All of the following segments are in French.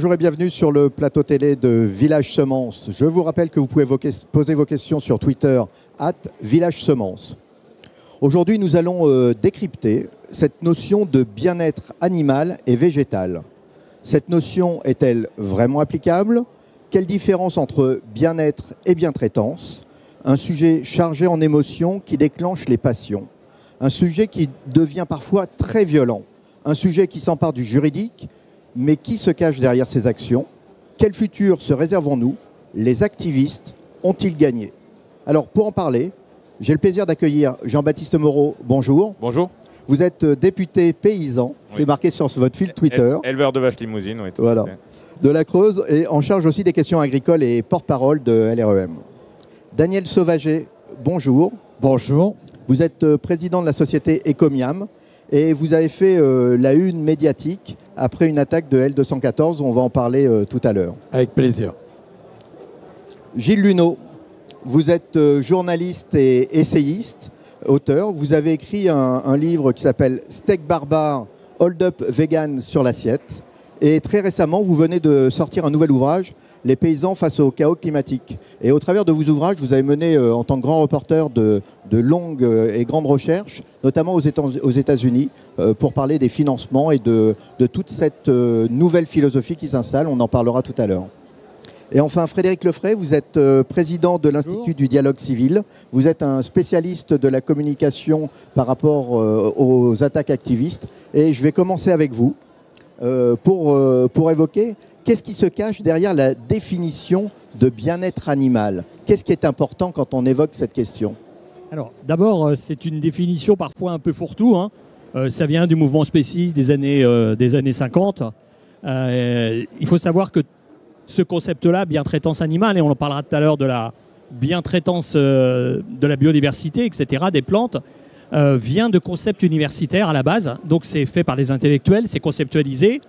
Bonjour et bienvenue sur le plateau télé de Village Semences. Je vous rappelle que vous pouvez poser vos questions sur Twitter @VillageSemences. Aujourd'hui, nous allons décrypter cette notion de bien-être animal et végétal. Cette notion est-elle vraiment applicable? Quelle différence entre bien-être et bien-traitance? Un sujet chargé en émotions qui déclenche les passions. Un sujet qui devient parfois très violent. Un sujet qui s'empare du juridique, mais qui se cache derrière ces actions? Quel futur se réservons-nous? Les activistes ont-ils gagné? Alors, pour en parler, j'ai le plaisir d'accueillir Jean-Baptiste Moreau. Bonjour. Bonjour. Vous êtes député paysan, Oui. C'est marqué sur votre fil Twitter. Éleveur de vaches limousines, oui. Voilà. De la Creuse et en charge aussi des questions agricoles et porte-parole de LREM. Daniel Sauvager, bonjour. Bonjour. Vous êtes président de la société Ecomiam et vous avez fait la une médiatique après une attaque de L214. On va en parler tout à l'heure. Avec plaisir. Gilles Luneau, vous êtes journaliste et essayiste, auteur. Vous avez écrit un livre qui s'appelle Steak barbare, hold up vegan sur l'assiette. Et très récemment, vous venez de sortir un nouvel ouvrage, Les paysans face au chaos climatique. Et au travers de vos ouvrages, vous avez mené en tant que grand reporter de longues et grandes recherches, notamment aux États-Unis, pour parler des financements et de toute cette nouvelle philosophie qui s'installe. On en parlera tout à l'heure. Et enfin, Frédéric Lefray, vous êtes président de l'Institut du dialogue civil. Vous êtes un spécialiste de la communication par rapport aux attaques activistes. Et je vais commencer avec vous pour évoquer qu'est-ce qui se cache derrière la définition de bien-être animal. Qu'est-ce qui est important quand on évoque cette question? Alors, d'abord, c'est une définition parfois un peu fourre-tout. Ça vient du mouvement spéciste des années 50. Il faut savoir que ce concept-là, bien-traitance animale, et on en parlera tout à l'heure de la bien-traitance de la biodiversité, etc., des plantes, vient de concepts universitaires à la base. Donc c'est fait par les intellectuels, c'est conceptualisé,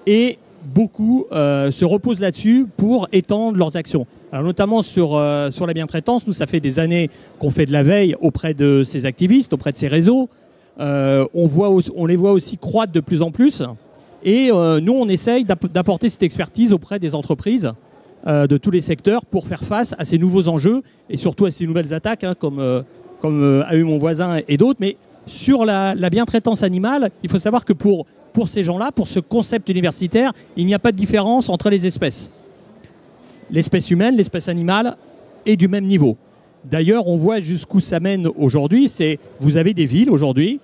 et beaucoup se reposent là-dessus pour étendre leurs actions. Alors notamment sur la bien-traitance, nous ça fait des années qu'on fait de la veille auprès de ces activistes, auprès de ces réseaux. On les voit aussi croître de plus en plus. Et nous, on essaye d'apporter cette expertise auprès des entreprises de tous les secteurs pour faire face à ces nouveaux enjeux et surtout à ces nouvelles attaques, comme a eu mon voisin et d'autres. Mais sur la bien-traitance animale, il faut savoir que pour ces gens-là, pour ce concept universitaire, il n'y a pas de différence entre les espèces. L'espèce humaine, l'espèce animale est du même niveau. D'ailleurs, on voit jusqu'où ça mène aujourd'hui. Vous avez des villes aujourd'hui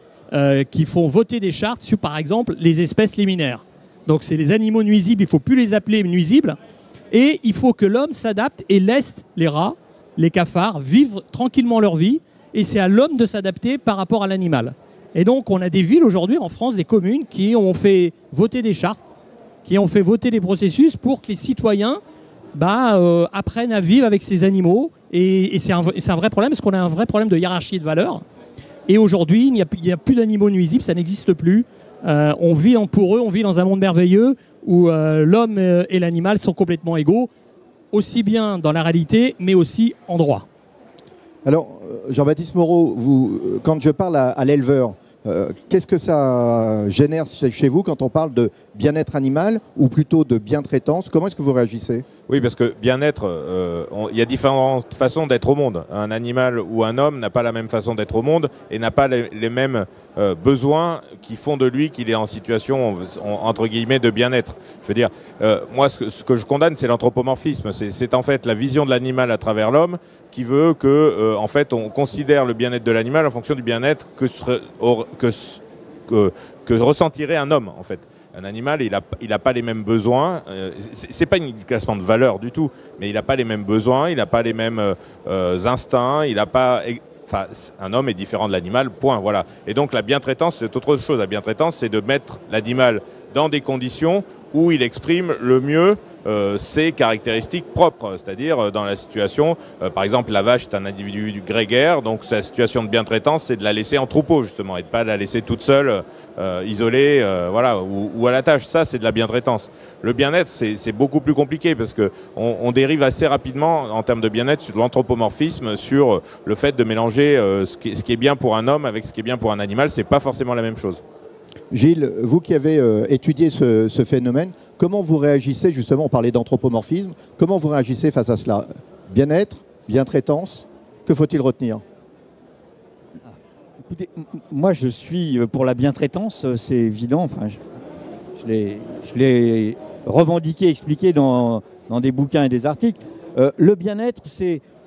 qui font voter des chartes sur, par exemple, les espèces liminaires. Donc, c'est les animaux nuisibles, il ne faut plus les appeler nuisibles. Et il faut que l'homme s'adapte et laisse les rats, les cafards, vivre tranquillement leur vie. Et c'est à l'homme de s'adapter par rapport à l'animal. Et donc, on a des villes aujourd'hui en France, des communes, qui ont fait voter des chartes, qui ont fait voter des processus pour que les citoyens apprennent à vivre avec ces animaux. Et c'est un vrai problème, parce qu'on a un vrai problème de hiérarchie de valeurs. Et aujourd'hui, il n'y a plus d'animaux nuisibles, ça n'existe plus. On vit pour eux, on vit dans un monde merveilleux où l'homme et l'animal sont complètement égaux, aussi bien dans la réalité, mais aussi en droit. Alors, Jean-Baptiste Moreau, quand je parle à l'éleveur, qu'est-ce que ça génère chez vous quand on parle de bien-être animal ou plutôt de bien-traitance? Comment est-ce que vous réagissez? Oui, parce que bien-être, il y a différentes façons d'être au monde. Un animal ou un homme n'a pas la même façon d'être au monde et n'a pas les mêmes besoins qui font de lui qu'il est en situation, entre guillemets, de bien-être. Je veux dire, moi, ce que je condamne, c'est l'anthropomorphisme. C'est en fait la vision de l'animal à travers l'homme qui veut que, en fait, on considère le bien-être de l'animal en fonction du bien-être que ressentirait un homme, en fait. Un animal, il a pas les mêmes besoins. C'est pas un classement de valeur du tout, mais il n'a pas les mêmes besoins, il n'a pas les mêmes instincts, il n'a pas. Enfin, un homme est différent de l'animal, point, voilà. Et donc la bientraitance, c'est autre chose. La bientraitance, c'est de mettre l'animal dans des conditions où il exprime le mieux ses caractéristiques propres, c'est-à-dire dans la situation, par exemple la vache est un individu grégaire, donc sa situation de bientraitance c'est de la laisser en troupeau justement et de pas la laisser toute seule, isolée, voilà, ou à la tâche. Ça c'est de la bientraitance. Le bien-être c'est beaucoup plus compliqué parce que on dérive assez rapidement en termes de bien-être sur l'anthropomorphisme, sur le fait de mélanger ce qui est bien pour un homme avec ce qui est bien pour un animal. C'est pas forcément la même chose. Gilles, vous qui avez étudié ce phénomène, Comment vous réagissez, justement, on parlait d'anthropomorphisme, comment vous réagissez face à cela? Bien-être, bien-traitance, que faut-il retenir? Écoutez, moi je suis pour la bientraitance, c'est évident. Enfin, je l'ai revendiqué, expliqué dans des bouquins et des articles. Le bien-être,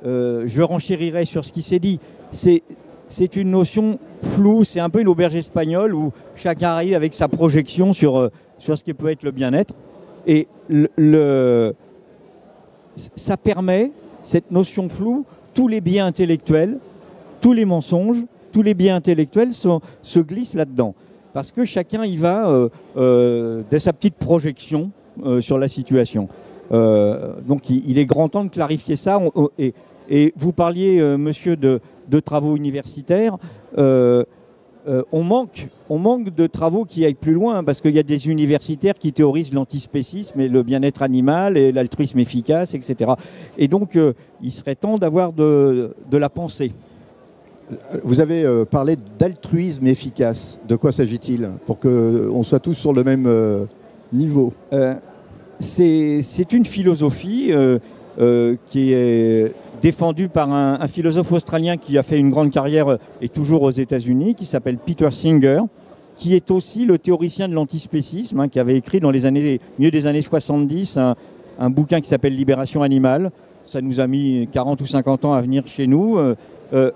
je renchérirai sur ce qui s'est dit, c'est une notion floue, c'est un peu une auberge espagnole où chacun arrive avec sa projection sur ce qui peut être le bien-être. Et ça permet, cette notion floue, tous les biais intellectuels, tous les mensonges, tous les biais intellectuels se glissent là-dedans. Parce que chacun y va de sa petite projection sur la situation. Donc il est grand temps de clarifier ça. Et vous parliez, monsieur, de travaux universitaires. On manque de travaux qui aillent plus loin, parce qu'il y a des universitaires qui théorisent l'antispécisme et le bien-être animal et l'altruisme efficace, etc. Et donc, il serait temps d'avoir de la pensée. Vous avez parlé d'altruisme efficace. De quoi s'agit-il? Pour qu'on soit tous sur le même niveau. C'est une philosophie qui est défendue par un philosophe australien qui a fait une grande carrière et toujours aux États-Unis, qui s'appelle Peter Singer, qui est aussi le théoricien de l'antispécisme, qui avait écrit dans milieu des années 70 un bouquin qui s'appelle Libération animale. Ça nous a mis 40 ou 50 ans à venir chez nous. Mais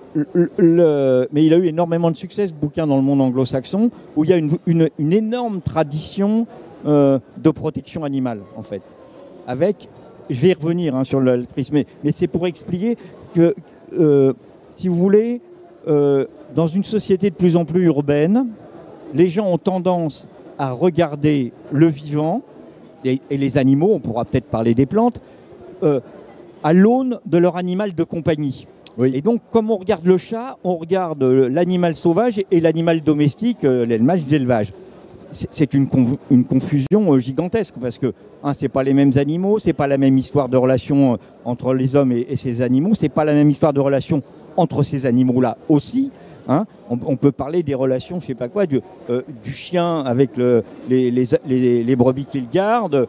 il a eu énormément de succès, ce bouquin, dans le monde anglo-saxon, où il y a une énorme tradition de protection animale, en fait. Je vais y revenir sur l'altruisme, mais c'est pour expliquer que, si vous voulez, dans une société de plus en plus urbaine, les gens ont tendance à regarder le vivant, et les animaux, on pourra peut-être parler des plantes, à l'aune de leur animal de compagnie. Oui. Et donc, comme on regarde le chat, on regarde l'animal sauvage et l'animal domestique, l'élevage d'élevage. C'est une confusion gigantesque, parce que c'est pas les mêmes animaux, c'est pas la même histoire de relation entre les hommes et ces animaux, c'est pas la même histoire de relation entre ces animaux-là aussi. On peut parler des relations, je sais pas quoi, du chien avec les brebis qu'il garde,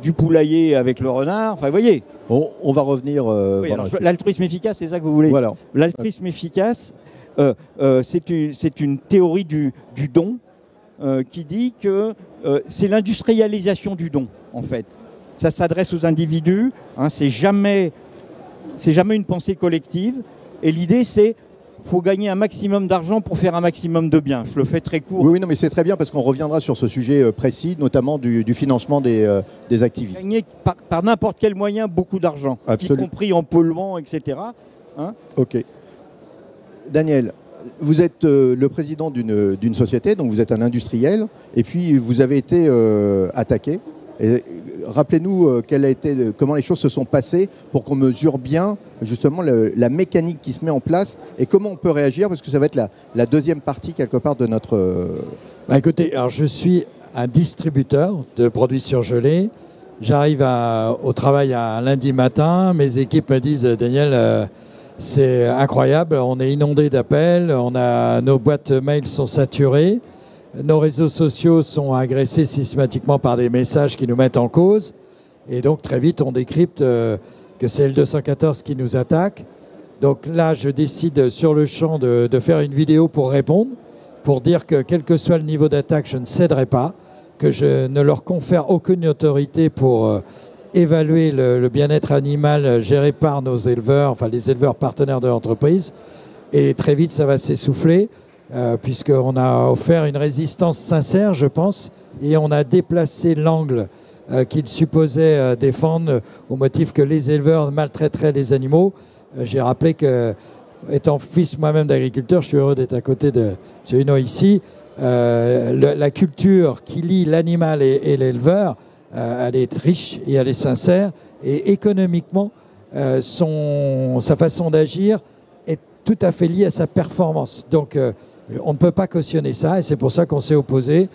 du poulailler avec le renard. Enfin, vous voyez. On va revenir. Oui, l'altruisme efficace, c'est ça que vous voulez. Voilà. L'altruisme efficace, c'est une théorie du don qui dit que c'est l'industrialisation du don, en fait. Ça s'adresse aux individus. C'est jamais une pensée collective. Et l'idée, c'est faut gagner un maximum d'argent pour faire un maximum de bien. Je le fais très court. Oui, non, mais c'est très bien, parce qu'on reviendra sur ce sujet précis, notamment du financement des activistes. Gagner par n'importe quel moyen beaucoup d'argent, y compris en polluant, etc. Ok. Daniel, vous êtes le président d'une société, donc vous êtes un industriel, et puis vous avez été attaqué. Rappelez-nous comment les choses se sont passées pour qu'on mesure bien justement la mécanique qui se met en place et comment on peut réagir, parce que ça va être la deuxième partie quelque part de notre... Écoutez, alors je suis un distributeur de produits surgelés. J'arrive au travail un lundi matin, mes équipes me disent « Daniel, c'est incroyable, on est inondé d'appels, nos boîtes mail sont saturées. » Nos réseaux sociaux sont agressés systématiquement par des messages qui nous mettent en cause. Et donc, très vite, on décrypte que c'est L214 qui nous attaque. Donc là, je décide sur le champ de faire une vidéo pour répondre, pour dire que quel que soit le niveau d'attaque, je ne céderai pas, que je ne leur confère aucune autorité pour évaluer le bien-être animal géré par nos éleveurs, enfin les éleveurs partenaires de l'entreprise. Et très vite, ça va s'essouffler. Puisqu'on a offert une résistance sincère, je pense, et on a déplacé l'angle qu'ils supposaient défendre au motif que les éleveurs maltraiteraient les animaux. J'ai rappelé que, étant fils moi-même d'agriculteur, je suis heureux d'être à côté de M. Huneau ici, la culture qui lie l'animal et l'éleveur, elle est riche et elle est sincère, et économiquement, sa façon d'agir est tout à fait liée à sa performance. Donc, on ne peut pas cautionner ça, et c'est pour ça qu'on s'est opposé.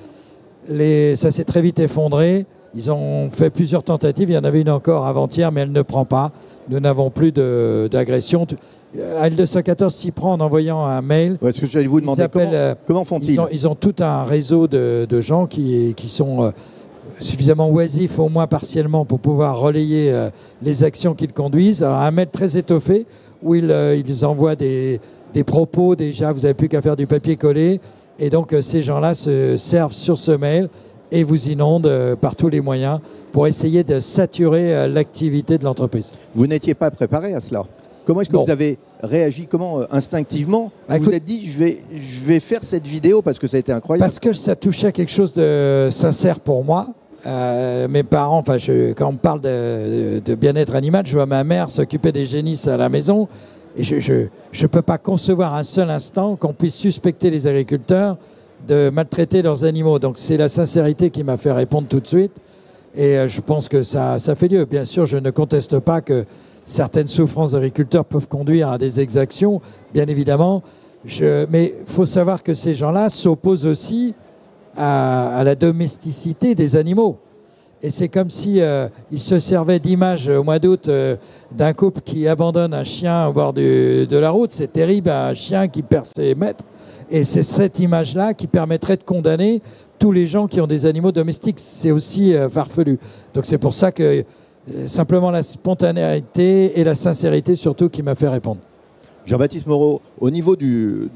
Ça s'est très vite effondré. Ils ont fait plusieurs tentatives. Il y en avait une encore avant-hier, mais elle ne prend pas. Nous n'avons plus d'agression. L214 s'y prend en envoyant un mail. Ouais, ce que j'allais vous demander, comment font-ils? Ils ont tout un réseau de gens qui sont suffisamment oisifs au moins partiellement pour pouvoir relayer les actions qu'ils conduisent. Alors un mail très étoffé où ils envoient des propos déjà, vous n'avez plus qu'à faire du papier collé. Et donc ces gens-là se servent sur ce mail et vous inondent par tous les moyens pour essayer de saturer l'activité de l'entreprise. Vous n'étiez pas préparé à cela. Comment est-ce que vous avez réagi? Comment instinctivement vous vous êtes dit je vais faire cette vidéo parce que ça a été incroyable? Parce que ça touchait à quelque chose de sincère pour moi. Mes parents, quand on parle de bien-être animal, je vois ma mère s'occuper des génisses à la maison et je ne peux pas concevoir un seul instant qu'on puisse suspecter les agriculteurs de maltraiter leurs animaux. Donc c'est la sincérité qui m'a fait répondre tout de suite et je pense que ça fait lieu. Bien sûr, je ne conteste pas que certaines souffrances d'agriculteurs peuvent conduire à des exactions, bien évidemment. Mais il faut savoir que ces gens-là s'opposent aussi à la domesticité des animaux. Et c'est comme si ils se servaient d'images au mois d'août d'un couple qui abandonne un chien au bord de la route. C'est terrible, un chien qui perd ses maîtres. Et c'est cette image-là qui permettrait de condamner tous les gens qui ont des animaux domestiques. C'est aussi farfelu. Donc c'est pour ça que simplement la spontanéité et la sincérité surtout qui m'a fait répondre. Jean-Baptiste Moreau, au niveau du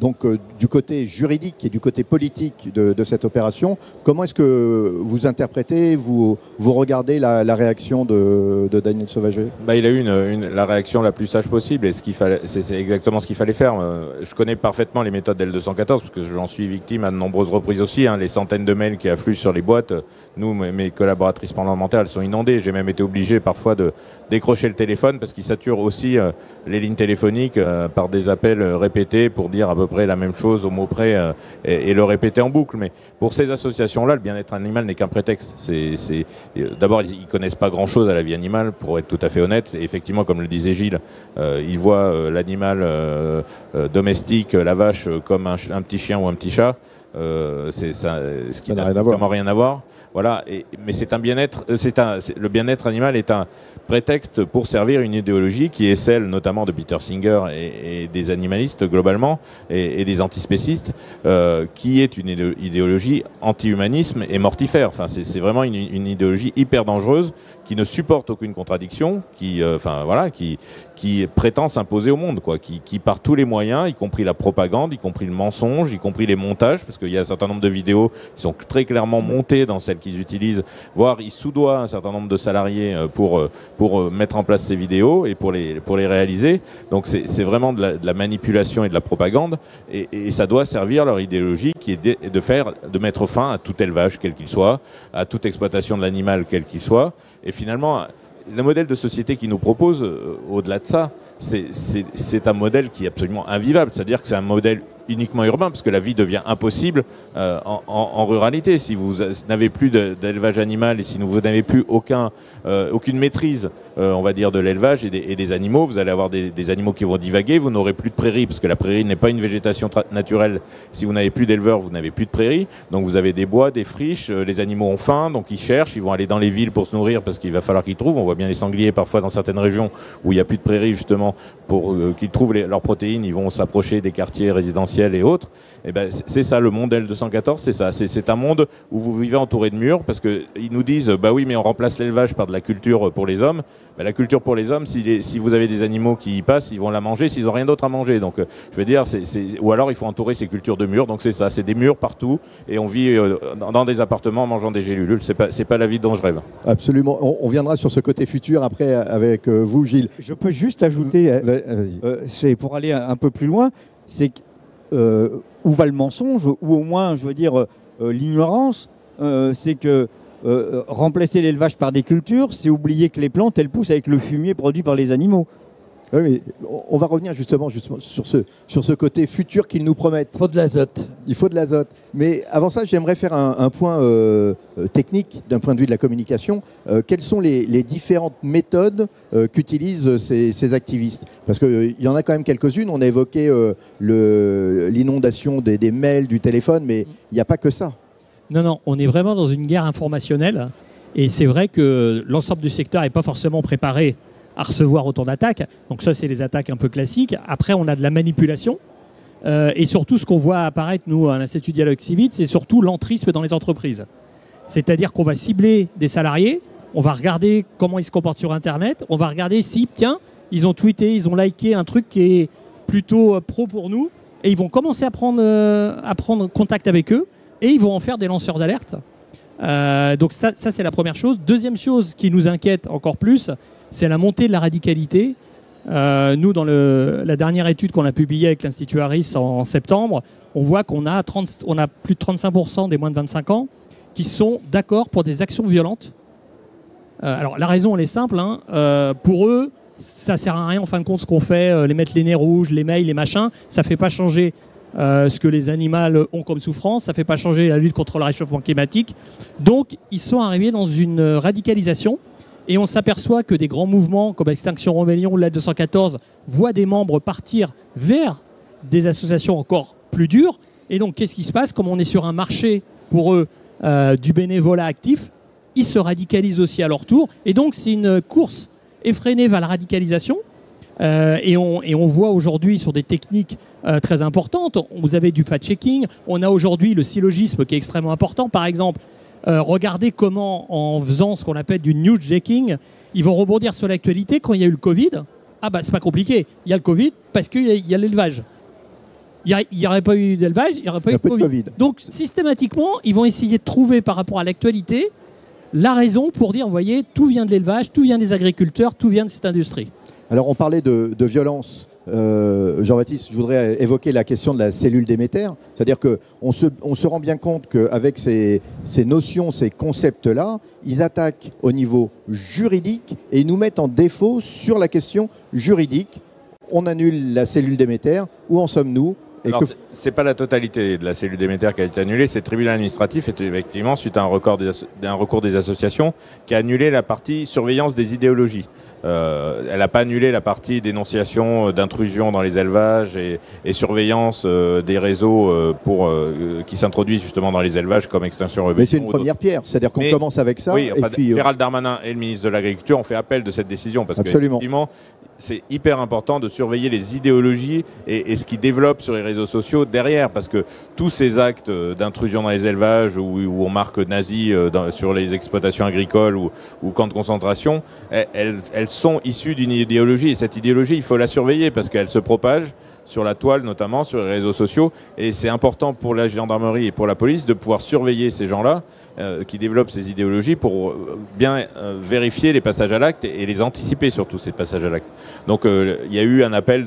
côté juridique et du côté politique de cette opération, comment est-ce que vous interprétez, vous regardez la réaction de Daniel Sauvager? Il a eu la réaction la plus sage possible et c'est exactement ce qu'il fallait faire. Je connais parfaitement les méthodes d'L214 parce que j'en suis victime à de nombreuses reprises aussi. Les centaines de mails qui affluent sur les boîtes, nous, mes collaboratrices parlementaires, elles sont inondées. J'ai même été obligé parfois de décrocher le téléphone parce qu'ils saturent aussi les lignes téléphoniques par des appels répétés pour dire à peu près la même chose au mot près et le répéter en boucle. Mais pour ces associations-là, le bien-être animal n'est qu'un prétexte. D'abord, ils connaissent pas grand-chose à la vie animale, pour être tout à fait honnête. Et effectivement, comme le disait Gilles, ils voient l'animal domestique, la vache, comme un petit chien ou un petit chat. Ce qui n'a strictement rien à voir. Voilà. Mais c'est un bien-être. Le bien-être animal est un prétexte pour servir une idéologie qui est celle, notamment de Peter Singer et des animalistes globalement et des antispécistes, qui est une idéologie anti-humanisme et mortifère. Enfin, c'est vraiment une idéologie hyper dangereuse qui ne supporte aucune contradiction, qui prétend s'imposer au monde, quoi, qui par tous les moyens, y compris la propagande, y compris le mensonge, y compris les montages, parce qu'il y a un certain nombre de vidéos qui sont très clairement montées dans celles qu'ils utilisent, voire ils soudoient un certain nombre de salariés pour mettre en place ces vidéos et pour les réaliser. Donc c'est vraiment de la manipulation et de la propagande et ça doit servir leur idéologie qui est de mettre fin à tout élevage quel qu'il soit, à toute exploitation de l'animal quel qu'il soit. Et finalement, le modèle de société qu'ils nous proposent, au-delà de ça, c'est un modèle qui est absolument invivable. C'est-à-dire que c'est un modèle uniquement urbain, parce que la vie devient impossible en ruralité. Si vous n'avez plus d'élevage animal et si vous n'avez plus aucune maîtrise, on va dire, de l'élevage et des animaux, vous allez avoir des animaux qui vont divaguer, vous n'aurez plus de prairies, parce que la prairie n'est pas une végétation naturelle. Si vous n'avez plus d'éleveurs, vous n'avez plus de prairies. Donc vous avez des bois, des friches, les animaux ont faim, donc ils cherchent, ils vont aller dans les villes pour se nourrir, parce qu'il va falloir qu'ils trouvent. On voit bien les sangliers parfois dans certaines régions où il n'y a plus de prairies, justement, pour qu'ils trouvent leurs protéines, ils vont s'approcher des quartiers résidentiels et autres. Et ben, c'est ça le monde L214, c'est ça. C'est un monde où vous vivez entouré de murs, parce qu'ils nous disent bah oui, mais on remplace l'élevage par de la culture pour les hommes. Ben, la culture pour les hommes, si vous avez des animaux qui y passent, ils vont la manger s'ils n'ont rien d'autre à manger. Donc je veux dire, ou alors il faut entourer ces cultures de murs. Donc c'est ça, c'est des murs partout et on vit dans des appartements en mangeant des gélules. C'est pas la vie dont je rêve. Absolument. On viendra sur ce côté futur après avec vous, Gilles. Je peux juste ajouter, c'est pour aller un peu plus loin, c'est où va le mensonge, ou au moins, je veux dire, l'ignorance, c'est que remplacer l'élevage par des cultures, c'est oublier que les plantes, elles poussent avec le fumier produit par les animaux. Oui, mais on va revenir justement sur ce côté futur qu'ils nous promettent. Il faut de l'azote. Il faut de l'azote. Mais avant ça, j'aimerais faire un point technique d'un point de vue de la communication. Quelles sont les différentes méthodes qu'utilisent ces activistes? Parce qu'il y en a quand même quelques-unes. On a évoqué l'inondation des mails, du téléphone, mais il n'y a pas que ça. Non, on est vraiment dans une guerre informationnelle. Et c'est vrai que l'ensemble du secteur n'est pas forcément préparé à recevoir autant d'attaques. Donc ça, c'est les attaques un peu classiques. Après, on a de la manipulation. Et surtout, ce qu'on voit apparaître, nous, à l'Institut Dialogue Civique, c'est surtout l'entrisme dans les entreprises. C'est-à-dire qu'on va cibler des salariés, on va regarder comment ils se comportent sur Internet, on va regarder si, tiens, ils ont tweeté, ils ont liké un truc qui est plutôt pro pour nous, et ils vont commencer à prendre contact avec eux, et ils vont en faire des lanceurs d'alerte. Donc ça c'est la première chose. Deuxième chose qui nous inquiète encore plus, c'est la montée de la radicalité. Nous, dans la dernière étude qu'on a publiée avec l'Institut Harris en septembre, on voit qu'on a plus de 35% des moins de 25 ans qui sont d'accord pour des actions violentes. Alors la raison, elle est simple. Pour eux, ça sert à rien en fin de compte ce qu'on fait, les mettre les nez rouges, les mails, les machins. Ça ne fait pas changer ce que les animaux ont comme souffrance. Ça ne fait pas changer la lutte contre le réchauffement climatique. Donc ils sont arrivés dans une radicalisation. Et on s'aperçoit que des grands mouvements comme Extinction Rebellion ou la 214 voient des membres partir vers des associations encore plus dures. Et donc, qu'est-ce qui se passe? Comme on est sur un marché, pour eux, du bénévolat actif, ils se radicalisent aussi à leur tour. Et donc, c'est une course effrénée vers la radicalisation. Et on voit aujourd'hui sur des techniques très importantes. Vous avez du fact-checking. On a aujourd'hui le syllogisme qui est extrêmement important. Par exemple, regardez comment, en faisant ce qu'on appelle du news-jacking, ils vont rebondir sur l'actualité. Quand il y a eu le Covid, c'est pas compliqué. Il y a le Covid parce qu'il y a l'élevage. Il n'y aurait pas eu d'élevage, il n'y aurait pas eu de Covid. Donc, systématiquement, ils vont essayer de trouver par rapport à l'actualité la raison pour dire, vous voyez, tout vient de l'élevage, tout vient des agriculteurs, tout vient de cette industrie. Alors, on parlait de violence. Jean-Baptiste, je voudrais évoquer la question de la cellule Déméter. C'est-à-dire qu'on se rend bien compte qu'avec ces notions, ces concepts-là, ils attaquent au niveau juridique et ils nous mettent en défaut sur la question juridique. On annule la cellule Déméter. Où en sommes-nous? Alors, c'est pas la totalité de la cellule Déméter qui a été annulée, c'est le tribunal administratif, effectivement, suite à un recours des associations, qui a annulé la partie surveillance des idéologies. Elle n'a pas annulé la partie dénonciation d'intrusion dans les élevages et surveillance des réseaux qui s'introduisent justement dans les élevages comme Extinction Rebellion. Mais c'est une première pierre, c'est-à-dire qu'on commence avec ça. Oui, Gérald Darmanin et le ministre de l'Agriculture ont fait appel de cette décision parce qu'effectivement, c'est hyper important de surveiller les idéologies et ce qui développe sur les réseaux sociaux derrière, parce que tous ces actes d'intrusion dans les élevages où on marque nazi sur les exploitations agricoles ou camps de concentration, elles sont issues d'une idéologie, et cette idéologie, il faut la surveiller parce qu'elle se propage sur la toile, notamment sur les réseaux sociaux, et c'est important pour la gendarmerie et pour la police de pouvoir surveiller ces gens-là qui développent ces idéologies pour bien vérifier les passages à l'acte et les anticiper surtout, ces passages à l'acte. Donc il y a eu un appel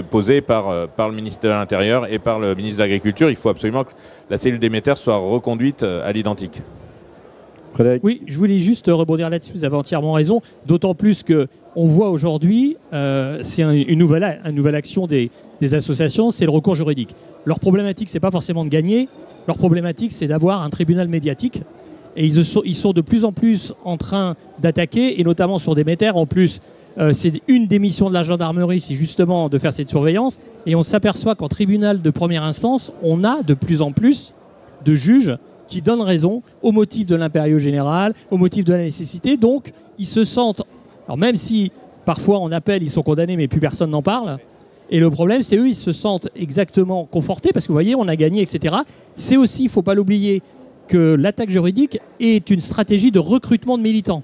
posé par le ministère de l'Intérieur et par le ministre de l'Agriculture. Il faut absolument que la cellule Déméter soit reconduite à l'identique. Oui, je voulais juste rebondir là-dessus, vous avez entièrement raison, d'autant plus qu'on voit aujourd'hui, c'est une nouvelle action des associations, c'est le recours juridique. Leur problématique, c'est pas forcément de gagner, leur problématique, c'est d'avoir un tribunal médiatique, et ils sont de plus en plus en train d'attaquer, et notamment sur Déméter, en plus, c'est une des missions de la gendarmerie, c'est justement de faire cette surveillance, et on s'aperçoit qu'en tribunal de première instance, on a de plus en plus de juges qui donnent raison au motif de l'impérieux général, au motif de la nécessité. Donc, ils se sentent... Alors, même si, parfois, en appel, ils sont condamnés, mais plus personne n'en parle. Et le problème, c'est eux, ils se sentent exactement confortés, parce que, vous voyez, on a gagné, etc. C'est aussi, il ne faut pas l'oublier, que l'attaque juridique est une stratégie de recrutement de militants.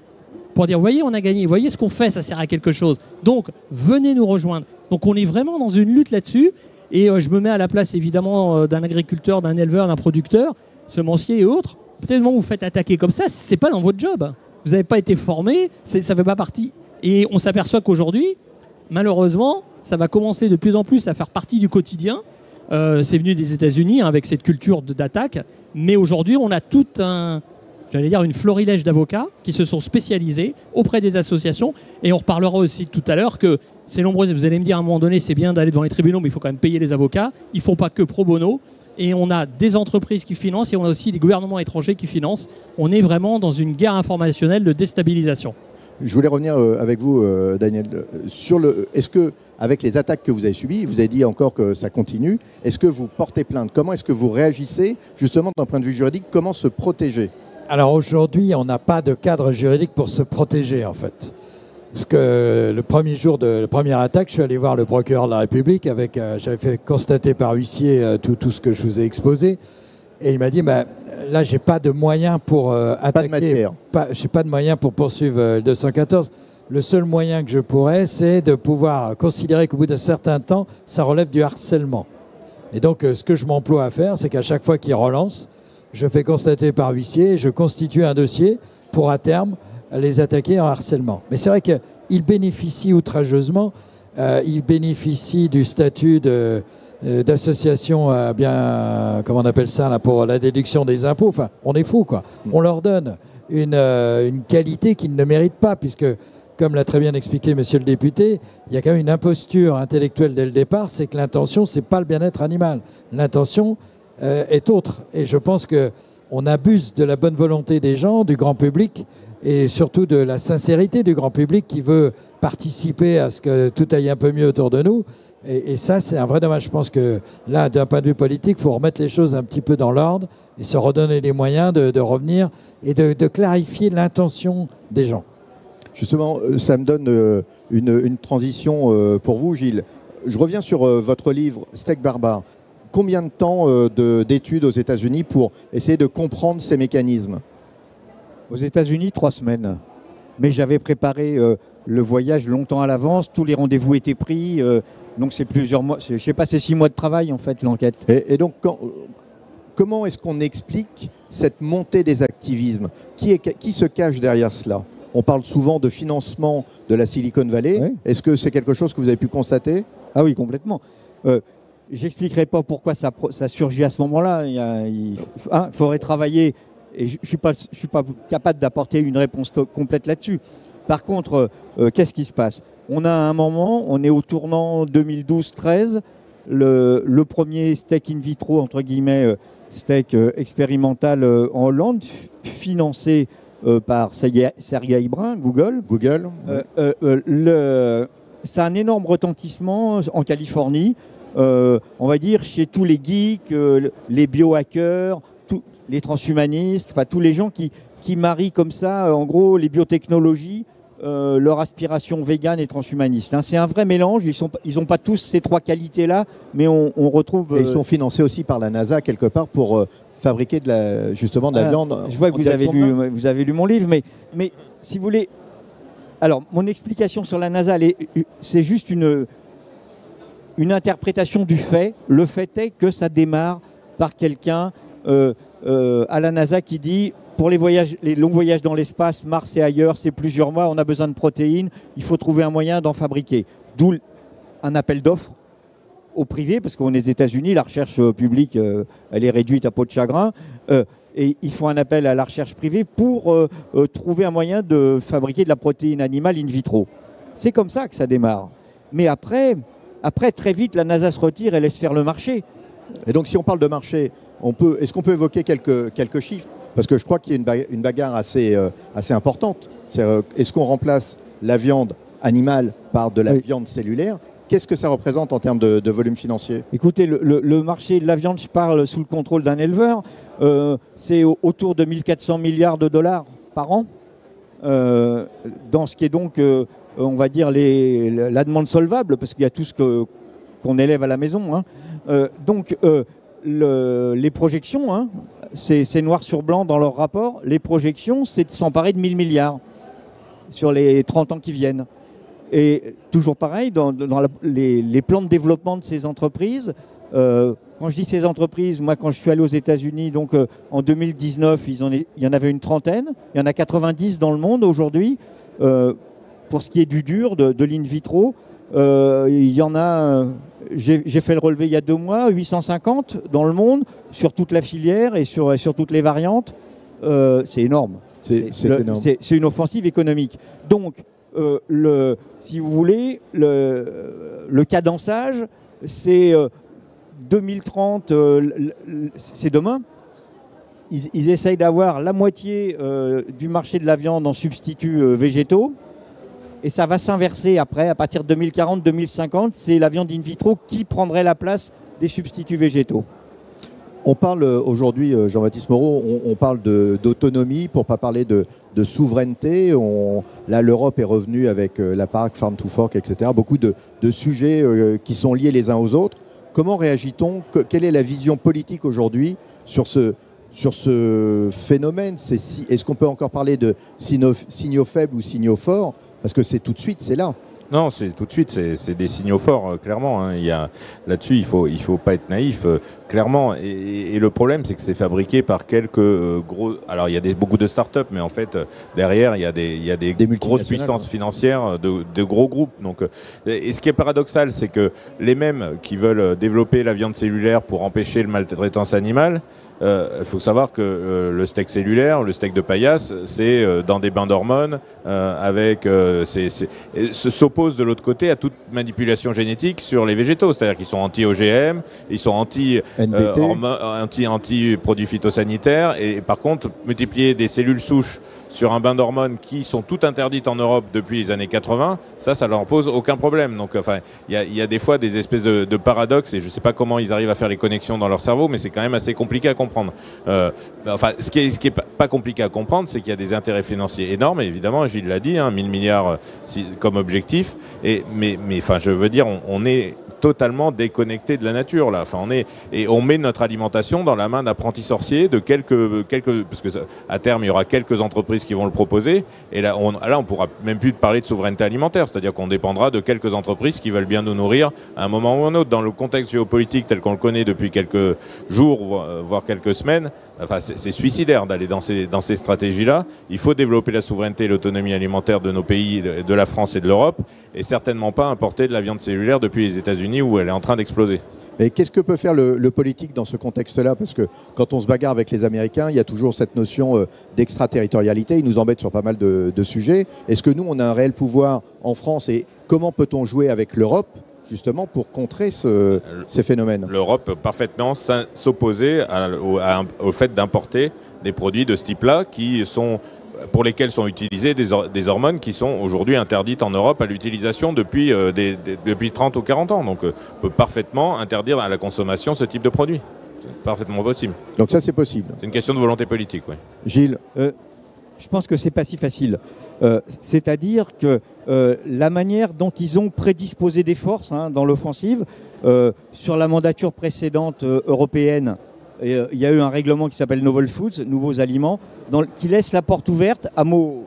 Pour dire, vous voyez, on a gagné, vous voyez ce qu'on fait, ça sert à quelque chose. Donc, venez nous rejoindre. Donc, on est vraiment dans une lutte là-dessus. Et je me mets à la place, évidemment, d'un agriculteur, d'un éleveur, d'un producteur, semencier et autres. Peut-être que vous faites attaquer comme ça, c'est pas dans votre job. Vous n'avez pas été formé, ça fait pas partie. Et on s'aperçoit qu'aujourd'hui, malheureusement, ça va commencer de plus en plus à faire partie du quotidien. C'est venu des États-Unis avec cette culture d'attaque. Mais aujourd'hui, on a tout une florilège d'avocats qui se sont spécialisés auprès des associations. Et on reparlera aussi tout à l'heure que c'est nombreux. Vous allez me dire à un moment donné, c'est bien d'aller devant les tribunaux, mais il faut quand même payer les avocats. Ils ne font pas que pro bono. Et on a des entreprises qui financent et on a aussi des gouvernements étrangers qui financent. On est vraiment dans une guerre informationnelle de déstabilisation. Je voulais revenir avec vous, Daniel, est-ce que, avec les attaques que vous avez subies, vous avez dit encore que ça continue, est-ce que vous portez plainte? Comment est-ce que vous réagissez, justement, d'un point de vue juridique? Comment se protéger? Alors aujourd'hui, on n'a pas de cadre juridique pour se protéger, en fait. Parce que le premier jour de la première attaque, je suis allé voir le procureur de la République j'avais fait constater par huissier tout ce que je vous ai exposé. Et il m'a dit, bah, là, j'ai pas de moyens pour attaquer. Pas de matière. J'ai pas de moyens pour poursuivre le 214. Le seul moyen que je pourrais, c'est de pouvoir considérer qu'au bout d'un certain temps, ça relève du harcèlement. Et donc, ce que je m'emploie à faire, c'est qu'à chaque fois qu'il relance, je fais constater par huissier, je constitue un dossier pour, à terme, les attaquer en harcèlement. Mais c'est vrai qu'il bénéficie outrageusement, il bénéficie du statut d'association comment on appelle ça, là, pour la déduction des impôts. Enfin, on est fou, quoi. On leur donne une qualité qu'ils ne méritent pas, puisque, comme l'a très bien expliqué monsieur le député, il y a quand même une imposture intellectuelle dès le départ, c'est que l'intention, c'est pas le bien-être animal. L'intention est autre. Et je pense qu'on abuse de la bonne volonté des gens, du grand public, et surtout de la sincérité du grand public qui veut participer à ce que tout aille un peu mieux autour de nous. Et ça, c'est un vrai dommage. Je pense que là, d'un point de vue politique, il faut remettre les choses un petit peu dans l'ordre et se redonner les moyens de revenir et de clarifier l'intention des gens. Justement, ça me donne une transition pour vous, Gilles. Je reviens sur votre livre « Steak Barbare ». Combien de temps d'études aux États-Unis pour essayer de comprendre ces mécanismes? Aux États-Unis, 3 semaines. Mais j'avais préparé le voyage longtemps à l'avance, tous les rendez-vous étaient pris, donc c'est plusieurs mois, je sais pas, c'est 6 mois de travail en fait, l'enquête. Et donc, comment est-ce qu'on explique cette montée des activismes? Qui se cache derrière cela? On parle souvent de financement de la Silicon Valley. Oui. Est-ce que c'est quelque chose que vous avez pu constater? Ah oui, complètement. J'expliquerai pas pourquoi ça surgit à ce moment-là. Il faudrait travailler, et je suis pas capable d'apporter une réponse complète là-dessus. Par contre, qu'est-ce qui se passe? On a un moment, on est au tournant 2012-13, le premier steak in vitro, entre guillemets, steak expérimental en Hollande, financé par Sergey Brin, Google. Ça a un énorme retentissement en Californie, on va dire chez tous les geeks, les biohackers, les transhumanistes, enfin tous les gens qui marient comme ça, en gros, les biotechnologies, leur aspiration végane et transhumaniste. Hein. C'est un vrai mélange, ils n'ont pas tous ces 3 qualités-là, mais on retrouve... Et ils sont financés aussi par la NASA quelque part pour fabriquer de la viande. Je vois que vous avez lu mon livre, mais si vous voulez... Alors, mon explication sur la NASA, c'est juste une interprétation du fait. Le fait est que ça démarre par quelqu'un à la NASA qui dit pour les longs voyages dans l'espace, Mars et ailleurs, c'est plusieurs mois, on a besoin de protéines, il faut trouver un moyen d'en fabriquer. D'où un appel d'offres au privé, parce qu'on est aux États-Unis, la recherche publique, elle est réduite à peau de chagrin. Et ils font un appel à la recherche privée pour trouver un moyen de fabriquer de la protéine animale in vitro. C'est comme ça que ça démarre. Mais après, très vite, la NASA se retire et laisse faire le marché. Et donc, si on parle de marché, est-ce qu'on peut évoquer quelques chiffres? Parce que je crois qu'il y a une bagarre assez importante. Est-ce qu'on remplace la viande animale par de la viande cellulaire? Qu'est-ce que ça représente en termes de volume financier? Écoutez, le marché de la viande, je parle sous le contrôle d'un éleveur, c'est autour de 1400 milliards de dollars par an, dans ce qui est donc, on va dire, la demande solvable, parce qu'il y a tout ce qu'on élève à la maison. Hein. Donc, les projections, hein, c'est noir sur blanc dans leur rapport, les projections, c'est de s'emparer de 1000 milliards sur les 30 ans qui viennent. Et toujours pareil, dans les plans de développement de ces entreprises, quand je dis ces entreprises, moi quand je suis allé aux États-Unis, donc en 2019, il y en avait une trentaine, il y en a 90 dans le monde aujourd'hui, pour ce qui est du dur, de l'in vitro. Il y en a, j'ai fait le relevé il y a 2 mois, 850 dans le monde, sur toute la filière et sur toutes les variantes. C'est énorme. C'est une offensive économique. Donc, si vous voulez, le cadençage, c'est 2030, c'est demain. Ils essayent d'avoir la moitié du marché de la viande en substituts végétaux. Et ça va s'inverser après, à partir de 2040-2050, c'est la viande in vitro qui prendrait la place des substituts végétaux. On parle aujourd'hui, Jean-Baptiste Moreau, on parle d'autonomie, pour ne pas parler de souveraineté. Là, l'Europe est revenue avec la PAC, Farm to Fork, etc. Beaucoup de sujets qui sont liés les uns aux autres. Comment réagit-on? Quelle est la vision politique aujourd'hui sur ce phénomène? Est-ce qu'on peut encore parler de signaux faibles ou signaux forts? Parce que c'est tout de suite, c'est là. Non, c'est tout de suite, c'est des signaux forts, clairement. Hein. Là-dessus, il faut pas être naïf, clairement. Et le problème, c'est que c'est fabriqué par quelques gros. Alors, il y a beaucoup de start-up, mais en fait, derrière, il y a des grosses puissances financières de gros groupes. Donc, et ce qui est paradoxal, c'est que les mêmes qui veulent développer la viande cellulaire pour empêcher le maltraitance animale, il faut savoir que le steak cellulaire, le steak de paillasse, c'est dans des bains d'hormones, s'oppose de l'autre côté à toute manipulation génétique sur les végétaux, c'est-à-dire qu'ils sont anti-OGM, ils sont anti-produits phytosanitaires, et par contre, multiplier des cellules souches sur un bain d'hormones qui sont toutes interdites en Europe depuis les années 80, ça leur pose aucun problème. Donc, enfin, il y a des fois des espèces de paradoxes, et je ne sais pas comment ils arrivent à faire les connexions dans leur cerveau, mais c'est quand même assez compliqué à comprendre. Ce qui est pas compliqué à comprendre, c'est qu'il y a des intérêts financiers énormes, et évidemment, Gilles l'a dit, 1000 milliards comme objectif, mais je veux dire, on est totalement déconnecté de la nature là. Enfin, on met notre alimentation dans la main d'apprentis sorciers de quelques parce que à terme il y aura quelques entreprises qui vont le proposer, et là on pourra même plus parler de souveraineté alimentaire, c'est-à-dire qu'on dépendra de quelques entreprises qui veulent bien nous nourrir à un moment ou un autre. Dans le contexte géopolitique tel qu'on le connaît depuis quelques jours voire quelques semaines, enfin c'est suicidaire d'aller dans ces stratégies-là. Il faut développer la souveraineté et l'autonomie alimentaire de nos pays, de la France et de l'Europe, et certainement pas importer de la viande cellulaire depuis les États-Unis où elle est en train d'exploser. Mais qu'est-ce que peut faire le politique dans ce contexte-là? Parce que quand on se bagarre avec les Américains, il y a toujours cette notion d'extraterritorialité. Ils nous embêtent sur pas mal de sujets. Est-ce que nous, on a un réel pouvoir en France, et comment peut-on jouer avec l'Europe justement pour contrer ces phénomènes? L'Europe peut parfaitement s'opposer au fait d'importer des produits de ce type-là pour lesquels sont utilisées des hormones qui sont aujourd'hui interdites en Europe à l'utilisation depuis 30 ou 40 ans. Donc on peut parfaitement interdire à la consommation ce type de produit. C'est parfaitement possible. Donc ça, c'est possible. C'est une question de volonté politique, oui. Gilles, je pense que c'est pas si facile. C'est-à-dire que la manière dont ils ont prédisposé des forces dans l'offensive, sur la mandature précédente européenne, il y a eu un règlement qui s'appelle Novel Foods, nouveaux aliments, qui laisse la porte ouverte à mots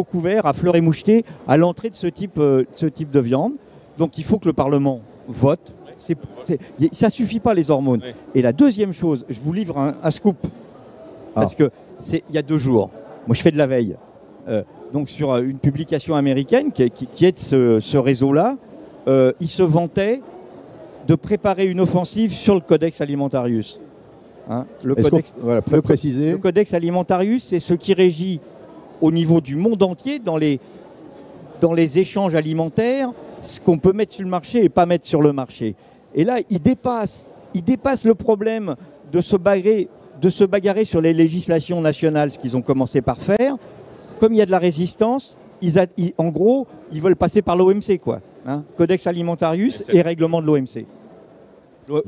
couverts, à fleurs et mouchetés, à l'entrée de ce type de viande. Donc il faut que le Parlement vote. Ça suffit pas, les hormones. Oui. Et la deuxième chose, je vous livre un scoop, parce que il y a 2 jours. Moi, je fais de la veille. Donc sur une publication américaine qui est de ce réseau-là, ils se vantaient de préparer une offensive sur le Codex Alimentarius. Le Codex Alimentarius, c'est ce qui régit au niveau du monde entier dans les échanges alimentaires, ce qu'on peut mettre sur le marché et pas mettre sur le marché. Et là, il dépasse le problème de se bagarrer sur les législations nationales, ce qu'ils ont commencé par faire. Comme il y a de la résistance, en gros, ils veulent passer par l'OMC, quoi. Codex Alimentarius et règlement de l'OMC.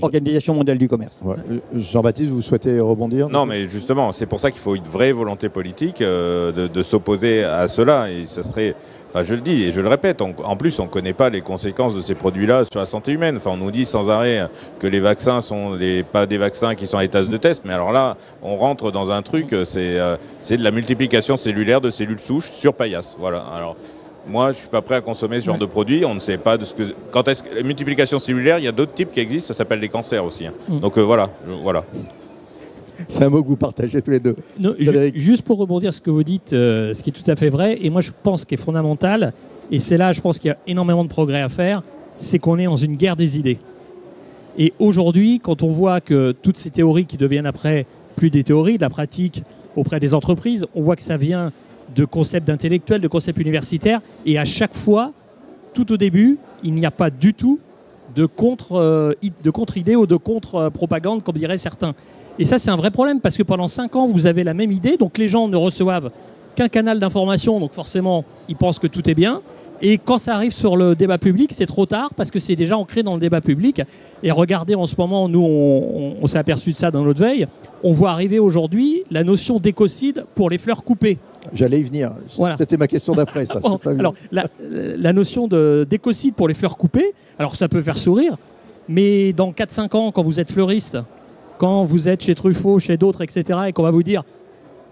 Organisation mondiale du commerce. Ouais. Jean-Baptiste, vous souhaitez rebondir? Non, mais justement, c'est pour ça qu'il faut une vraie volonté politique de s'opposer à cela. Et ça serait, je le dis et je le répète, en plus, on ne connaît pas les conséquences de ces produits-là sur la santé humaine. On nous dit sans arrêt que les vaccins sont pas des vaccins qui sont à état de test, mais alors là, on rentre dans un truc, c'est de la multiplication cellulaire de cellules souches sur paillasse. Voilà. Alors, moi, je ne suis pas prêt à consommer ce genre de produit. On ne sait pas de ce que. Quand est-ce que la multiplication cellulaire, il y a d'autres types qui existent. Ça s'appelle des cancers aussi. Donc voilà. C'est un mot que vous partagez tous les deux. Non, juste pour rebondir sur ce que vous dites, ce qui est tout à fait vrai, et moi je pense qu'il est fondamental, et c'est là, je pense qu'il y a énormément de progrès à faire, c'est qu'on est dans une guerre des idées. Et aujourd'hui, quand on voit que toutes ces théories qui deviennent après plus des théories, de la pratique auprès des entreprises, on voit que ça vient de concepts d'intellectuels, de concepts universitaires, et à chaque fois, tout au début, il n'y a pas du tout de contre-idée ou de contre-propagande, comme diraient certains. Et ça, c'est un vrai problème, parce que pendant 5 ans, vous avez la même idée, donc les gens ne reçoivent qu'un canal d'information, donc forcément, ils pensent que tout est bien. Et quand ça arrive sur le débat public, c'est trop tard, parce que c'est déjà ancré dans le débat public. Et regardez, en ce moment, nous, on s'est aperçu de ça dans notre veille, on voit arriver aujourd'hui la notion d'écocide pour les fleurs coupées. J'allais y venir. Voilà. C'était ma question d'après, ça. Alors, la notion d'écocide pour les fleurs coupées, alors ça peut faire sourire, Mais dans 4-5 ans, quand vous êtes fleuriste, quand vous êtes chez Truffaut, chez d'autres, etc., et qu'on va vous dire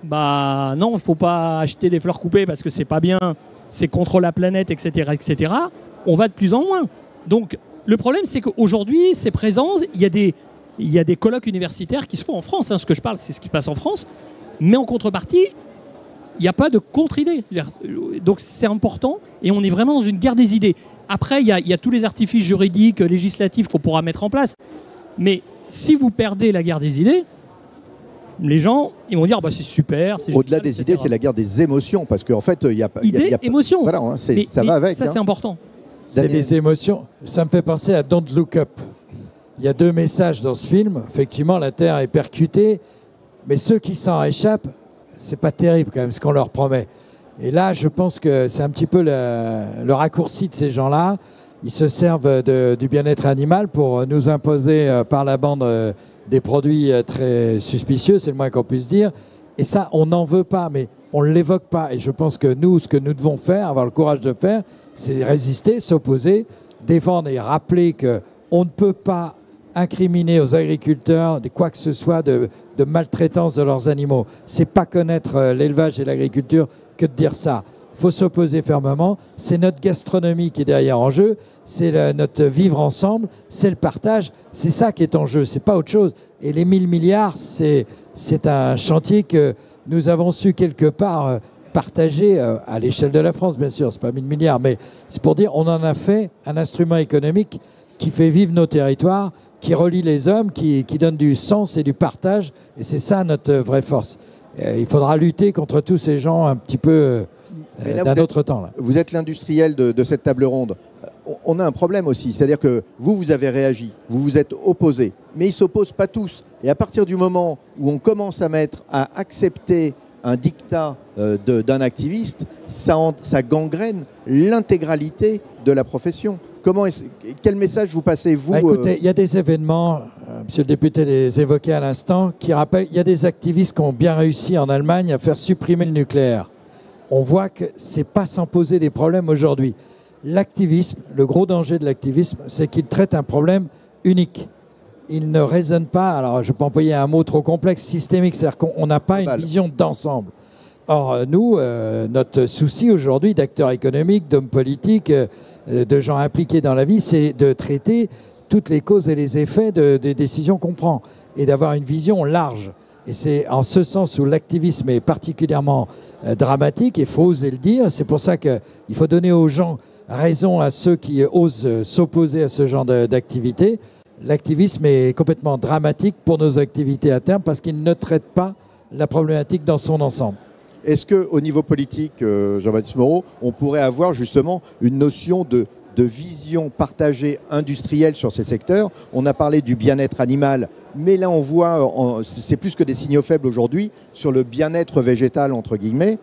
bah non, il ne faut pas acheter des fleurs coupées parce que c'est pas bien, c'est contre la planète, etc., on va de plus en moins. Donc le problème, c'est qu'aujourd'hui, c'est présent, il y a des colloques universitaires qui se font en France, hein, ce que je parle, c'est ce qui passe en France, mais en contrepartie, il n'y a pas de contre-idée. Donc c'est important et on est vraiment dans une guerre des idées. Après, il y a tous les artifices juridiques, législatifs qu'on pourra mettre en place. Mais si vous perdez la guerre des idées, les gens, ils vont dire bah, c'est super. Au-delà des idées, c'est la guerre des émotions. Parce qu'en fait, il y a pas. Idées, émotions. Voilà, hein, ça va avec. Ça, c'est important. C'est des émotions. Ça me fait penser à Don't Look Up. Il y a 2 messages dans ce film. Effectivement, la Terre est percutée. Mais ceux qui s'en échappent, c'est pas terrible quand même ce qu'on leur promet. Et là, je pense que c'est un petit peu le raccourci de ces gens-là. Ils se servent du bien-être animal pour nous imposer par la bande des produits très suspicieux, c'est le moins qu'on puisse dire. Et ça, on n'en veut pas, mais on ne l'évoque pas. Et je pense que nous, ce que nous devons faire, avoir le courage de faire, c'est résister, s'opposer, défendre et rappeler qu'on ne peut pas incriminer aux agriculteurs quoi que ce soit de maltraitance de leurs animaux. C'est pas connaître l'élevage et l'agriculture que de dire ça. Il faut s'opposer fermement. C'est notre gastronomie qui est derrière en jeu. C'est notre vivre ensemble. C'est le partage. C'est ça qui est en jeu. C'est pas autre chose. Et les 1000 milliards, c'est un chantier que nous avons su quelque part partager à l'échelle de la France, bien sûr. C'est pas 1000 milliards, mais c'est pour dire on en a fait un instrument économique qui fait vivre nos territoires, qui relie les hommes, qui donne du sens et du partage. Et c'est ça notre vraie force. Il faudra lutter contre tous ces gens un petit peu d'un autre temps. Là. Vous êtes l'industriel de cette table ronde. On a un problème aussi. C'est-à-dire que vous avez réagi, vous vous êtes opposé. Mais ils ne s'opposent pas tous. Et à partir du moment où on commence à accepter un dictat d'un activiste, ça gangrène l'intégralité de la profession. Quel message vous passez, vous Écoutez, il y a des événements, monsieur le député les évoquait à l'instant, qui rappellent, il y a des activistes qui ont bien réussi en Allemagne à faire supprimer le nucléaire. On voit que ce n'est pas sans poser des problèmes aujourd'hui. L'activisme, le gros danger de l'activisme, c'est qu'il traite un problème unique. Il ne raisonne pas, alors je ne peux pas employer un mot trop complexe, systémique, c'est-à-dire qu'on n'a pas une vision d'ensemble. Or, nous, notre souci aujourd'hui d'acteurs économiques, d'hommes politiques, de gens impliqués dans la vie, c'est de traiter toutes les causes et les effets des décisions qu'on prend et d'avoir une vision large. Et c'est en ce sens où l'activisme est particulièrement dramatique, et il faut oser le dire. C'est pour ça qu'il faut donner aux gens raison, à ceux qui osent s'opposer à ce genre d'activité. L'activisme est complètement dramatique pour nos activités à terme parce qu'il ne traite pas la problématique dans son ensemble. Est-ce qu'au niveau politique, Jean-Baptiste Moreau, on pourrait avoir justement une notion de vision partagée industrielle sur ces secteurs? On a parlé du bien-être animal, mais là on voit, c'est plus que des signaux faibles aujourd'hui, sur le bien-être végétal, entre guillemets.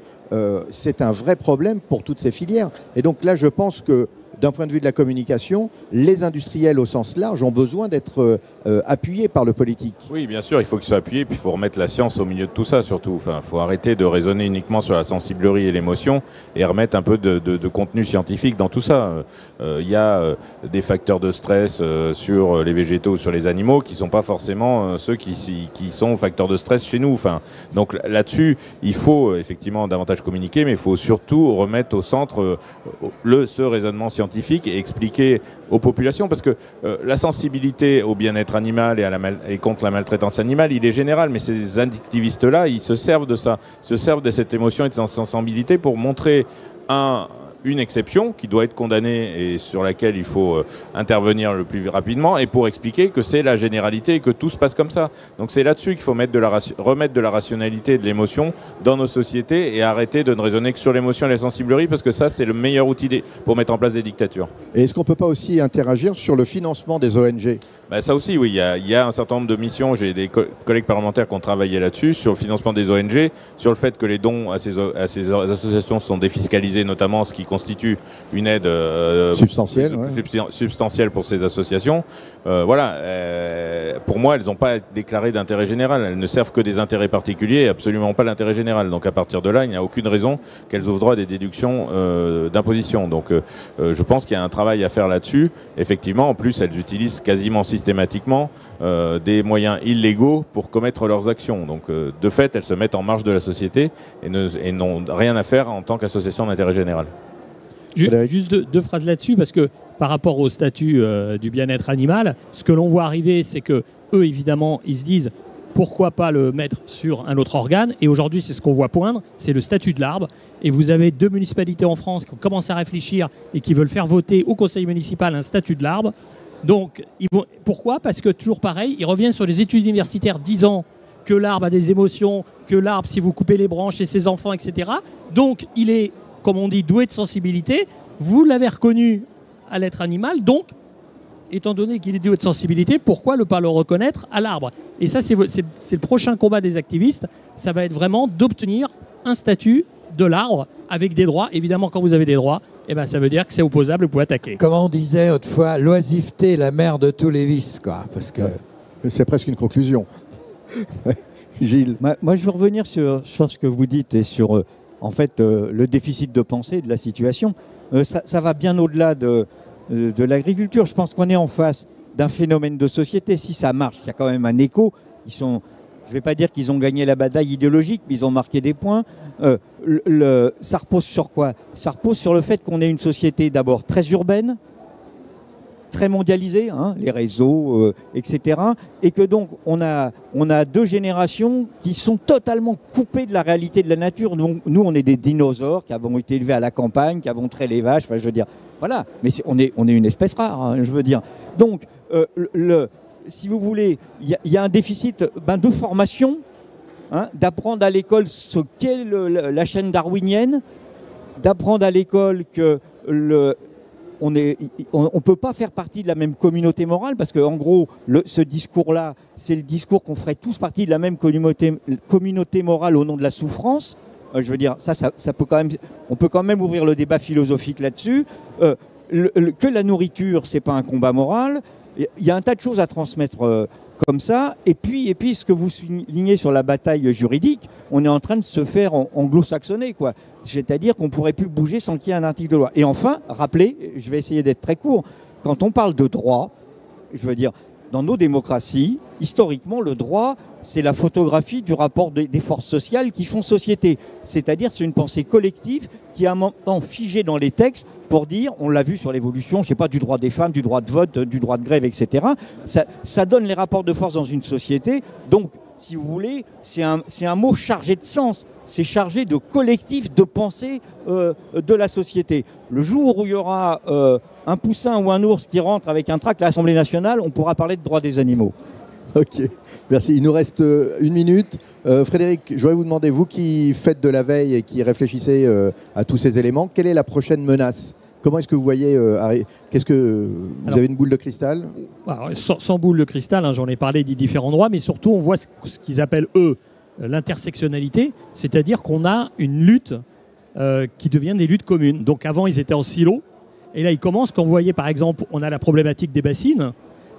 C'est un vrai problème pour toutes ces filières. Et donc là, je pense que d'un point de vue de la communication, les industriels au sens large ont besoin d'être appuyés par le politique. Oui, bien sûr, il faut qu'ils soient appuyés, puis il faut remettre la science au milieu de tout ça, surtout. Enfin, il faut arrêter de raisonner uniquement sur la sensiblerie et l'émotion et remettre un peu de contenu scientifique dans tout ça. Il y a des facteurs de stress sur les végétaux, sur les animaux, qui ne sont pas forcément ceux qui sont facteurs de stress chez nous. Enfin, donc là-dessus, il faut effectivement davantage communiquer, mais il faut surtout remettre au centre ce raisonnement scientifique et expliquer aux populations, parce que la sensibilité au bien-être animal et contre la maltraitance animale, il est général, mais ces activistes-là, ils se servent de ça, se servent de cette émotion et de cette sensibilité pour montrer une exception qui doit être condamnée et sur laquelle il faut intervenir le plus rapidement, et pour expliquer que c'est la généralité et que tout se passe comme ça. Donc c'est là-dessus qu'il faut remettre de la rationalité et de l'émotion dans nos sociétés et arrêter de ne raisonner que sur l'émotion et la sensiblerie, parce que ça, c'est le meilleur outil pour mettre en place des dictatures. Et est-ce qu'on ne peut pas aussi interagir sur le financement des ONG ? Ça aussi, oui, il y a un certain nombre de missions. J'ai des collègues parlementaires qui ont travaillé là-dessus, sur le financement des ONG, sur le fait que les dons à ces associations sont défiscalisés, notamment ce qui constitue une aide substantielle pour ces associations. Pour moi, elles n'ont pas déclaré d'intérêt général. Elles ne servent que des intérêts particuliers et absolument pas l'intérêt général. Donc à partir de là, il n'y a aucune raison qu'elles ouvrent droit à des déductions d'imposition. Donc je pense qu'il y a un travail à faire là-dessus. Effectivement, en plus, elles utilisent quasiment systématiquement des moyens illégaux pour commettre leurs actions. Donc de fait, elles se mettent en marge de la société et n'ont rien à faire en tant qu'association d'intérêt général. Juste deux phrases là-dessus, parce que par rapport au statut du bien-être animal, ce que l'on voit arriver, c'est que eux, évidemment, ils se disent pourquoi pas le mettre sur un autre organe. Et aujourd'hui, c'est ce qu'on voit poindre, c'est le statut de l'arbre. Et vous avez 2 municipalités en France qui ont commencé à réfléchir et qui veulent faire voter au conseil municipal un statut de l'arbre. Donc, pourquoi ? Parce que toujours pareil, ils reviennent sur les études universitaires disant que l'arbre a des émotions, que l'arbre, si vous coupez les branches, c'est ses enfants, etc. Donc, il est, comme on dit, doué de sensibilité. Vous l'avez reconnu à l'être animal, donc, étant donné qu'il est doué de sensibilité, pourquoi ne pas le reconnaître à l'arbre ? Et ça, c'est le prochain combat des activistes. Ça va être vraiment d'obtenir un statut de l'arbre avec des droits. Évidemment, quand vous avez des droits, ça veut dire que c'est opposable, vous pouvez attaquer. Comme on disait autrefois, l'oisiveté est la mère de tous les vices, quoi. Parce que c'est presque une conclusion. Gilles. Moi, je veux revenir sur ce que vous dites et sur le déficit de pensée de la situation. Ça va bien au-delà de l'agriculture. Je pense qu'on est en face d'un phénomène de société. Si ça marche, il y a quand même un écho. Je ne vais pas dire qu'ils ont gagné la bataille idéologique, mais ils ont marqué des points. Ça repose sur quoi ? Ça repose sur le fait qu'on est une société d'abord très urbaine, très mondialisée, les réseaux, etc. Et que donc on a 2 générations qui sont totalement coupées de la réalité de la nature. Nous, on est des dinosaures qui avons été élevés à la campagne, qui avons traité les vaches. Enfin, je veux dire, voilà. Mais on est une espèce rare, je veux dire. Donc, si vous voulez, il y a un déficit de formation, d'apprendre à l'école ce qu'est la chaîne darwinienne, d'apprendre à l'école que on ne peut pas faire partie de la même communauté morale, parce qu'en gros, ce discours-là, c'est le discours qu'on ferait tous partie de la même communauté morale au nom de la souffrance. Je veux dire, ça peut quand même, on peut quand même ouvrir le débat philosophique là-dessus. Que la nourriture, c'est pas un combat moral. Il y a un tas de choses à transmettre comme ça. Et puis, ce que vous soulignez sur la bataille juridique, on est en train de se faire anglo-saxonner, quoi. C'est-à-dire qu'on ne pourrait plus bouger sans qu'il y ait un article de loi. Et enfin, rappelez, je vais essayer d'être très court, quand on parle de droit, je veux dire, dans nos démocraties, historiquement, le droit, c'est la photographie du rapport des forces sociales qui font société. C'est-à-dire, c'est une pensée collective qui est à un moment figée dans les textes pour dire, on l'a vu sur l'évolution, je ne sais pas, du droit des femmes, du droit de vote, du droit de grève, etc. Ça donne les rapports de force dans une société. Donc, si vous voulez, c'est un mot chargé de sens. C'est chargé de collectif, de pensée de la société. Le jour où il y aura un poussin ou un ours qui rentre avec un tract à l'Assemblée nationale, on pourra parler de droit des animaux. Ok, merci. Il nous reste 1 minute. Frédéric, je voudrais vous demander, vous qui faites de la veille et qui réfléchissez à tous ces éléments, quelle est la prochaine menace ? Comment est-ce que vous voyez vous avez une boule de cristal ? Sans boule de cristal, j'en ai parlé des différents droits, mais surtout on voit ce qu'ils appellent, eux, l'intersectionnalité, c'est-à-dire qu'on a une lutte qui devient des luttes communes. Donc avant, ils étaient en silo, et là, ils commencent, quand vous voyez, par exemple, on a la problématique des bassines,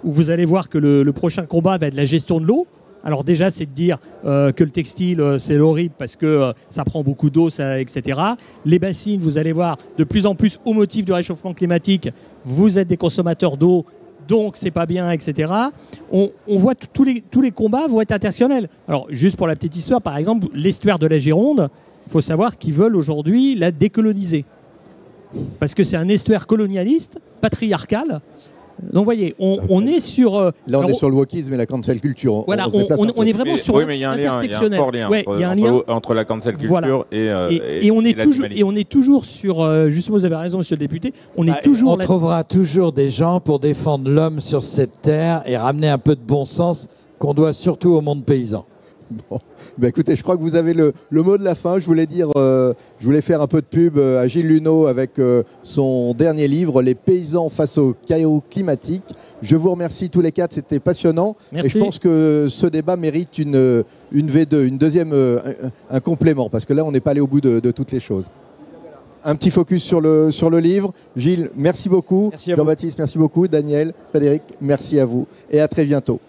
où vous allez voir que le prochain combat va être la gestion de l'eau. Alors déjà, c'est de dire que le textile, c'est horrible parce que ça prend beaucoup d'eau, etc. Les bassines, vous allez voir, de plus en plus au motif du réchauffement climatique, vous êtes des consommateurs d'eau, donc c'est pas bien, etc. On voit tous les combats vont être intersectionnels. Alors juste pour la petite histoire, par exemple, l'estuaire de la Gironde, il faut savoir qu'ils veulent aujourd'hui la décoloniser. Parce que c'est un estuaire colonialiste, patriarcal. Donc, vous voyez, on est sur... Là, on est sur le wokisme et la cancel culture. Voilà, on est vraiment sur... Oui, mais il y a un lien, il y a un fort lien, entre la cancel culture et on est toujours sur... justement, vous avez raison, monsieur le député. On trouvera toujours des gens pour défendre l'homme sur cette terre et ramener un peu de bon sens qu'on doit surtout au monde paysan. Bon. Écoutez, je crois que vous avez le mot de la fin. Je voulais faire un peu de pub à Gilles Luneau avec son dernier livre, Les paysans face au chaos climatique, Je vous remercie tous les quatre, c'était passionnant. Merci. Et je pense que ce débat mérite une V2, une deuxième, un complément, parce que là, on n'est pas allé au bout de toutes les choses. Un petit focus sur le livre. Gilles, merci beaucoup. Merci à vous. Jean-Baptiste, merci beaucoup. Daniel, Frédéric, merci à vous. Et à très bientôt.